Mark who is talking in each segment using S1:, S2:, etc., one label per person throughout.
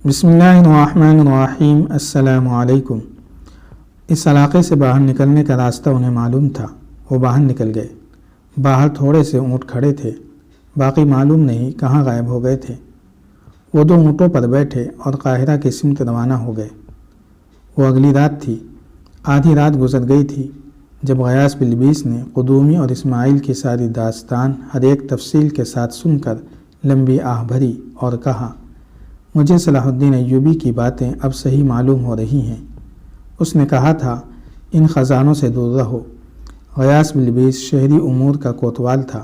S1: بسم اللہ الرحمن الرحیم۔ السلام علیکم۔ اس علاقے سے باہر نکلنے کا راستہ انہیں معلوم تھا۔ وہ باہر نکل گئے۔ باہر تھوڑے سے اونٹ کھڑے تھے، باقی معلوم نہیں کہاں غائب ہو گئے تھے۔ وہ 2 اونٹوں پر بیٹھے اور قاہرہ کی سمت روانہ ہو گئے۔ وہ اگلی رات تھی، آدھی رات گزر گئی تھی جب غیاث بلبیس نے قدومی اور اسماعیل کی ساری داستان ہر ایک تفصیل کے ساتھ سن کر لمبی آہ بھری اور کہا، مجھے صلاح الدین ایوبی کی باتیں اب صحیح معلوم ہو رہی ہیں۔ اس نے کہا تھا ان خزانوں سے دور رہو۔ غیاث بلبیس شہری امور کا کوتوال تھا۔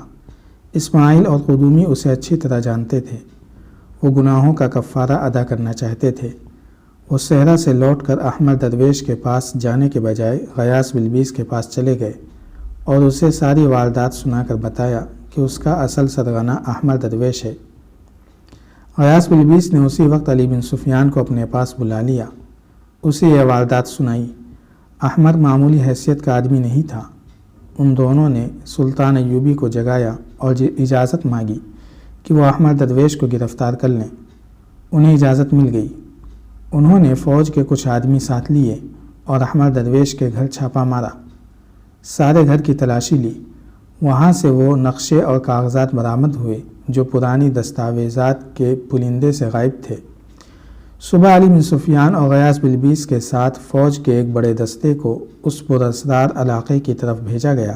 S1: اسماعیل اور قدومی اسے اچھی طرح جانتے تھے۔ وہ گناہوں کا کفارہ ادا کرنا چاہتے تھے۔ وہ صحرا سے لوٹ کر احمد درویش کے پاس جانے کے بجائے غیاث بلبیس کے پاس چلے گئے اور اسے ساری واردات سنا کر بتایا کہ اس کا اصل سرغنہ احمد درویش ہے۔ غیاث بلبیس نے اسی وقت علی بن سفیان کو اپنے پاس بلا لیا، اسے یہ واردات سنائی۔ احمد معمولی حیثیت کا آدمی نہیں تھا۔ ان دونوں نے سلطان ایوبی کو جگایا اور اجازت مانگی کہ وہ احمد درویش کو گرفتار کر لیں۔ انہیں اجازت مل گئی۔ انہوں نے فوج کے کچھ آدمی ساتھ لیے اور احمد درویش کے گھر چھاپا مارا، سارے گھر کی تلاشی لی۔ وہاں سے وہ نقشے اور کاغذات برآمد ہوئے جو پرانی دستاویزات کے پلندے سے غائب تھے۔ صبح علی بن سفیان اور غیاث بلبیس کے ساتھ فوج کے ایک بڑے دستے کو اس پراسرار علاقے کی طرف بھیجا گیا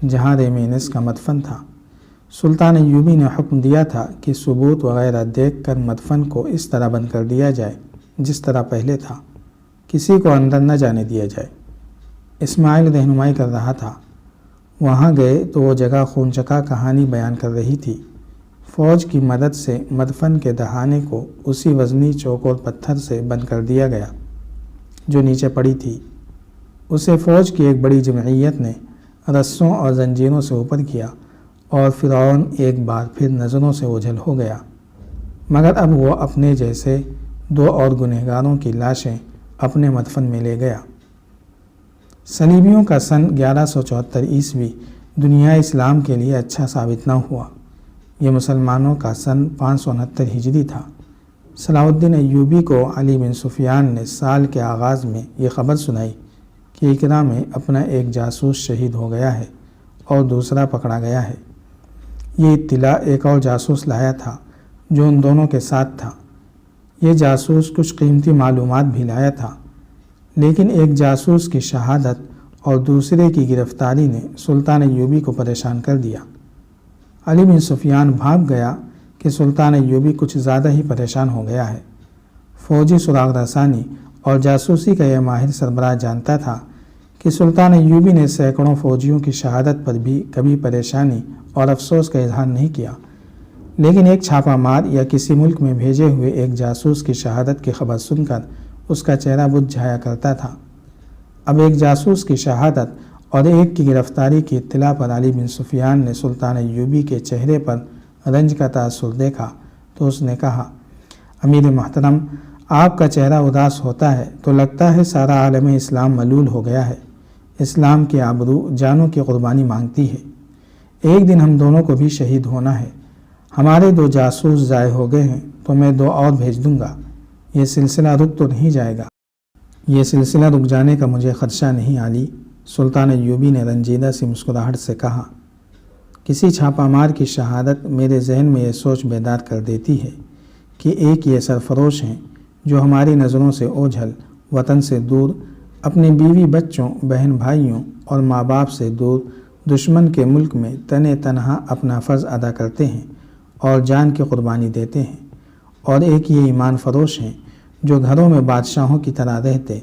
S1: جہاں ریمینس کا مدفن تھا۔ سلطان ایوبی نے حکم دیا تھا کہ ثبوت وغیرہ دیکھ کر مدفن کو اس طرح بند کر دیا جائے جس طرح پہلے تھا، کسی کو اندر نہ جانے دیا جائے۔ اسماعیل رہنمائی کر رہا تھا۔ وہاں گئے تو وہ جگہ خونچکا کہانی بیان کر رہی تھی۔ فوج کی مدد سے مدفن کے دہانے کو اسی وزنی چوکور پتھر سے بند کر دیا گیا جو نیچے پڑی تھی۔ اسے فوج کی ایک بڑی جمعیت نے رسوں اور زنجیروں سے اوپر کیا اور فرعون ایک بار پھر نظروں سے اوجھل ہو گیا، مگر اب وہ اپنے جیسے 2 اور گنہگاروں کی لاشیں اپنے مدفن میں لے گیا۔ صلیبیوں کا سن 1174 عیسوی دنیا اسلام کے لیے اچھا ثابت نہ ہوا۔ یہ مسلمانوں کا سن 569 ہجری تھا۔ صلاح الدین ایوبی کو علی بن سفیان نے سال کے آغاز میں یہ خبر سنائی کہ اقرا میں اپنا ایک جاسوس شہید ہو گیا ہے اور دوسرا پکڑا گیا ہے۔ یہ اطلاع ایک اور جاسوس لایا تھا جو ان دونوں کے ساتھ تھا۔ یہ جاسوس کچھ قیمتی معلومات بھی لایا تھا، لیکن ایک جاسوس کی شہادت اور دوسرے کی گرفتاری نے سلطان ایوبی کو پریشان کر دیا۔ علی بن سفیان بھاگ گیا کہ سلطان ایوبی کچھ زیادہ ہی پریشان ہو گیا ہے۔ فوجی سراغ رسانی اور جاسوسی کا یہ ماہر سربراہ جانتا تھا کہ سلطان ایوبی نے سینکڑوں فوجیوں کی شہادت پر بھی کبھی پریشانی اور افسوس کا اظہار نہیں کیا، لیکن ایک چھاپا مار یا کسی ملک میں بھیجے ہوئے ایک جاسوس کی شہادت کی خبر سن کر اس کا چہرہ بجھ جایا کرتا تھا۔ اب ایک جاسوس کی شہادت اور ایک کی گرفتاری کی اطلاع پر علی بن سفیان نے سلطان ایوبی کے چہرے پر رنج کا تاثر دیکھا تو اس نے کہا، امیر محترم، آپ کا چہرہ اداس ہوتا ہے تو لگتا ہے سارا عالم اسلام ملول ہو گیا ہے۔ اسلام کی آبرو جانوں کی قربانی مانگتی ہے۔ ایک دن ہم دونوں کو بھی شہید ہونا ہے۔ ہمارے 2 جاسوس ضائع ہو گئے ہیں تو میں 2 اور بھیج دوں گا۔ یہ سلسلہ رک تو نہیں جائے گا؟ یہ سلسلہ رک جانے کا مجھے خدشہ نہیں علی، سلطان ایوبی نے رنجیدہ سی مسکراہٹ سے کہا۔ کسی چھاپا مار کی شہادت میرے ذہن میں یہ سوچ بیدار کر دیتی ہے کہ ایک یہ سرفروش ہیں جو ہماری نظروں سے اوجھل، وطن سے دور، اپنے بیوی بچوں، بہن بھائیوں اور ماں باپ سے دور دشمن کے ملک میں تنے تنہا اپنا فرض ادا کرتے ہیں اور جان کی قربانی دیتے ہیں، اور ایک یہ ایمان فروش ہیں جو گھروں میں بادشاہوں کی طرح رہتے،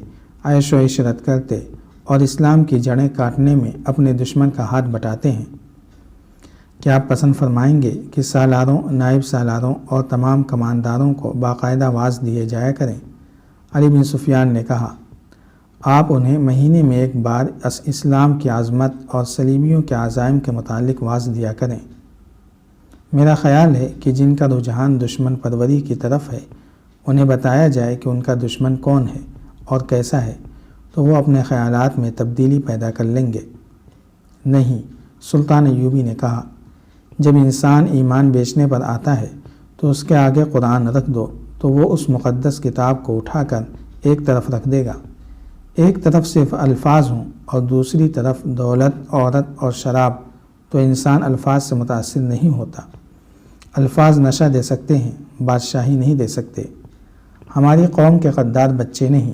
S1: عیش و عشرت کرتے اور اسلام کی جڑیں کاٹنے میں اپنے دشمن کا ہاتھ بٹاتے ہیں۔ کیا آپ پسند فرمائیں گے کہ سالاروں، نائب سالاروں اور تمام کمانداروں کو باقاعدہ واعظ دیے جایا کریں؟ علی بن سفیان نے کہا، آپ انہیں مہینے میں ایک بار اسلام کی عظمت اور صلیبیوں کے عزائم کے متعلق واعظ دیا کریں۔ میرا خیال ہے کہ جن کا رجحان دشمن پروری کی طرف ہے انہیں بتایا جائے کہ ان کا دشمن کون ہے اور کیسا ہے، تو وہ اپنے خیالات میں تبدیلی پیدا کر لیں گے۔ نہیں، سلطان ایوبی نے کہا، جب انسان ایمان بیچنے پر آتا ہے تو اس کے آگے قرآن رکھ دو تو وہ اس مقدس کتاب کو اٹھا کر ایک طرف رکھ دے گا۔ ایک طرف صرف الفاظ ہوں اور دوسری طرف دولت، عورت اور شراب، تو انسان الفاظ سے متاثر نہیں ہوتا۔ الفاظ نشہ دے سکتے ہیں، بادشاہی نہیں دے سکتے۔ ہماری قوم کے غدار بچے نہیں،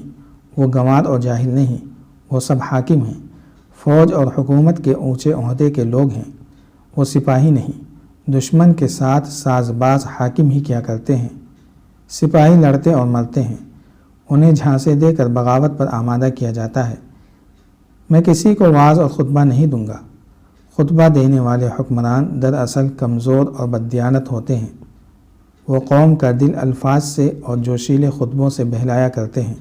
S1: وہ گنوار اور جاہل نہیں، وہ سب حاکم ہیں، فوج اور حکومت کے اونچے عہدے کے لوگ ہیں، وہ سپاہی نہیں۔ دشمن کے ساتھ ساز باز حاکم ہی کیا کرتے ہیں۔ سپاہی لڑتے اور مرتے ہیں، انہیں جھانسے دے کر بغاوت پر آمادہ کیا جاتا ہے۔ میں کسی کو وعظ اور خطبہ نہیں دوں گا۔ خطبہ دینے والے حکمران دراصل کمزور اور بددیانت ہوتے ہیں۔ وہ قوم کا دل الفاظ سے اور جوشیلے خطبوں سے بہلایا کرتے ہیں۔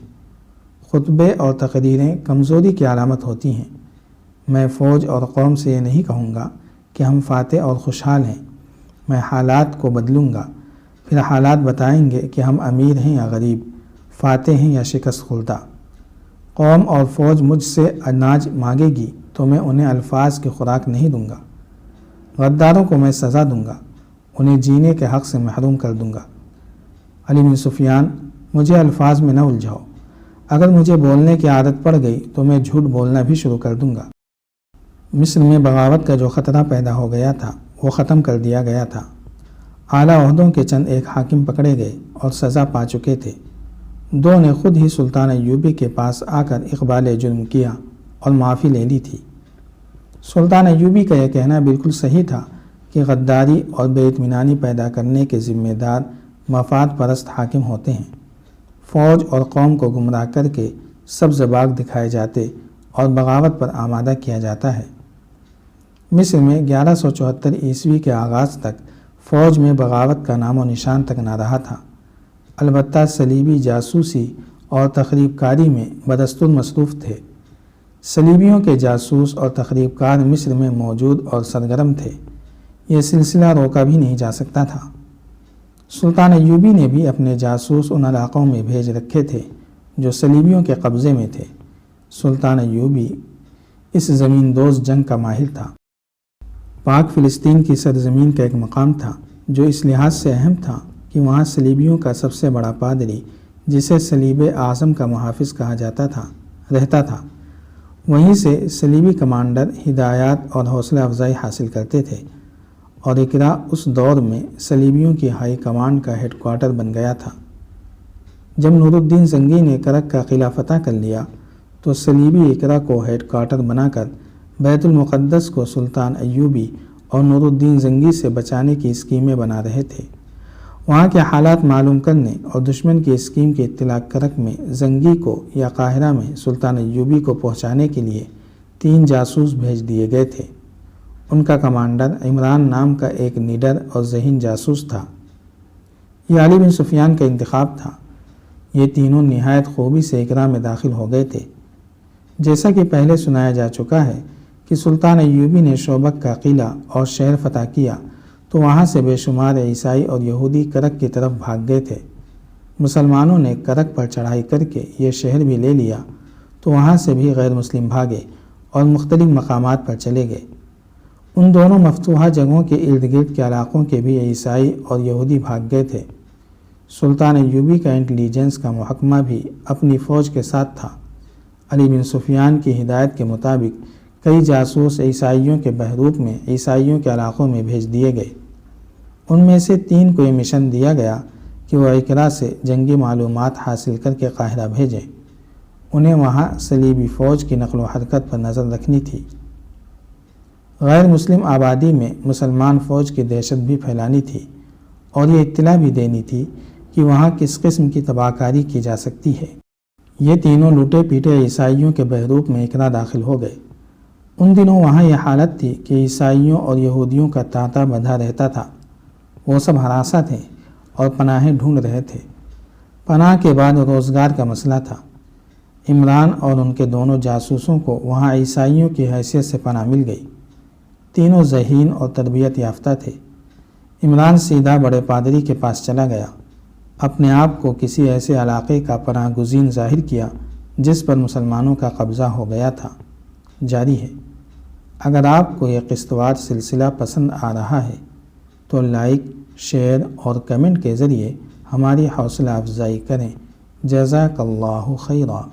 S1: خطبے اور تقریریں کمزوری کی علامت ہوتی ہیں۔ میں فوج اور قوم سے یہ نہیں کہوں گا کہ ہم فاتح اور خوشحال ہیں۔ میں حالات کو بدلوں گا، پھر حالات بتائیں گے کہ ہم امیر ہیں یا غریب، فاتح ہیں یا شکست خوردہ۔ قوم اور فوج مجھ سے اناج مانگے گی تو میں انہیں الفاظ کی خوراک نہیں دوں گا۔ غداروں کو میں سزا دوں گا، انہیں جینے کے حق سے محروم کر دوں گا۔ علی بن سفیان، مجھے الفاظ میں نہ الجھاؤ۔ اگر مجھے بولنے کی عادت پڑ گئی تو میں جھوٹ بولنا بھی شروع کر دوں گا۔ مصر میں بغاوت کا جو خطرہ پیدا ہو گیا تھا وہ ختم کر دیا گیا تھا۔ اعلیٰ عہدوں کے چند ایک حاکم پکڑے گئے اور سزا پا چکے تھے۔ دو نے خود ہی سلطان ایوبی کے پاس آ کر اقبال جرم کیا اور معافی لے لی تھی۔ سلطان ایوبی کا یہ کہنا بالکل صحیح تھا کہ غداری اور بے اطمینانی پیدا کرنے کے ذمہ دار مفاد پرست حاکم ہوتے ہیں۔ فوج اور قوم کو گمراہ کر کے سبز باغ دکھائے جاتے اور بغاوت پر آمادہ کیا جاتا ہے۔ مصر میں 1174 عیسوی کے آغاز تک فوج میں بغاوت کا نام و نشان تک نہ رہا تھا۔ البتہ صلیبی جاسوسی اور تخریب کاری میں بدستور مصروف تھے۔ صلیبیوں کے جاسوس اور تخریب کار مصر میں موجود اور سرگرم تھے۔ یہ سلسلہ روکا بھی نہیں جا سکتا تھا۔ سلطان ایوبی نے بھی اپنے جاسوس ان علاقوں میں بھیج رکھے تھے جو صلیبیوں کے قبضے میں تھے۔ سلطان ایوبی اس زمین دوز جنگ کا ماہر تھا۔ پاک فلسطین کی سرزمین کا ایک مقام تھا جو اس لحاظ سے اہم تھا کہ وہاں صلیبیوں کا سب سے بڑا پادری، جسے صلیب اعظم کا محافظ کہا جاتا تھا، رہتا تھا۔ وہیں سے صلیبی کمانڈر ہدایات اور حوصلہ افزائی حاصل کرتے تھے، اور اقرا اس دور میں صلیبیوں کی ہائی کمانڈ کا ہیڈ کوارٹر بن گیا تھا۔ جب نور الدین زنگی نے کرک کا قلعہ فتح کر لیا تو صلیبی اقرا کو ہیڈ کوارٹر بنا کر بیت المقدس کو سلطان ایوبی اور نور الدین زنگی سے بچانے کی اسکیمیں بنا رہے تھے۔ وہاں کے حالات معلوم کرنے اور دشمن کی اسکیم کی اطلاع کرک میں زنگی کو یا قاہرہ میں سلطان ایوبی کو پہنچانے کے لیے 3 جاسوس بھیج دیے گئے تھے۔ ان کا کمانڈر عمران نام کا ایک نڈر اور ذہین جاسوس تھا۔ یہ علی بن سفیان کا انتخاب تھا۔ یہ تینوں نہایت خوبی سے اقرا میں داخل ہو گئے تھے۔ جیسا کہ پہلے سنایا جا چکا ہے کہ سلطان ایوبی نے شوبک کا قلعہ اور شہر فتح کیا تو وہاں سے بے شمار عیسائی اور یہودی کرک کی طرف بھاگ گئے تھے۔ مسلمانوں نے کرک پر چڑھائی کر کے یہ شہر بھی لے لیا تو وہاں سے بھی غیر مسلم بھاگے اور مختلف مقامات پر چلے گئے۔ ان دونوں مفتوحہ جگہوں کے ارد گرد کے علاقوں کے بھی عیسائی اور یہودی بھاگ گئے تھے۔ سلطان ایوبی کا انٹیلیجنس کا محکمہ بھی اپنی فوج کے ساتھ تھا۔ علی بن سفیان کی ہدایت کے مطابق کئی جاسوس عیسائیوں کے بحروپ میں عیسائیوں کے علاقوں میں بھیج دیے گئے۔ ان میں سے 3 کو یہ مشن دیا گیا کہ وہ اقرا سے جنگی معلومات حاصل کر کے قاہرہ بھیجیں۔ انہیں وہاں صلیبی فوج کی نقل و حرکت پر نظر رکھنی تھی۔ غیر مسلم آبادی میں مسلمان فوج کی دہشت بھی پھیلانی تھی اور یہ اطلاع بھی دینی تھی کہ وہاں کس قسم کی تباہ کاری کی جا سکتی ہے۔ یہ تینوں لوٹے پیٹے عیسائیوں کے بحروپ میں اقرا داخل ہو گئے۔ ان دنوں وہاں یہ حالت تھی کہ عیسائیوں اور یہودیوں کا تانتا بندھا رہتا تھا۔ وہ سب ہراساں تھے اور پناہیں ڈھونڈ رہے تھے۔ پناہ کے بعد روزگار کا مسئلہ تھا۔ عمران اور ان کے دونوں جاسوسوں کو وہاں عیسائیوں کی حیثیت سے پناہ مل گئی۔ تینوں ذہین اور تربیت یافتہ تھے۔ عمران سیدھا بڑے پادری کے پاس چلا گیا، اپنے آپ کو کسی ایسے علاقے کا پناہ گزین ظاہر کیا جس پر مسلمانوں کا قبضہ ہو گیا تھا۔ جاری ہے۔ اگر آپ کو یہ قسطوار سلسلہ پسند آ رہا ہے تو لائک، شیئر اور کمنٹ کے ذریعے ہماری حوصلہ افزائی کریں۔ جزاک اللہ خیرا۔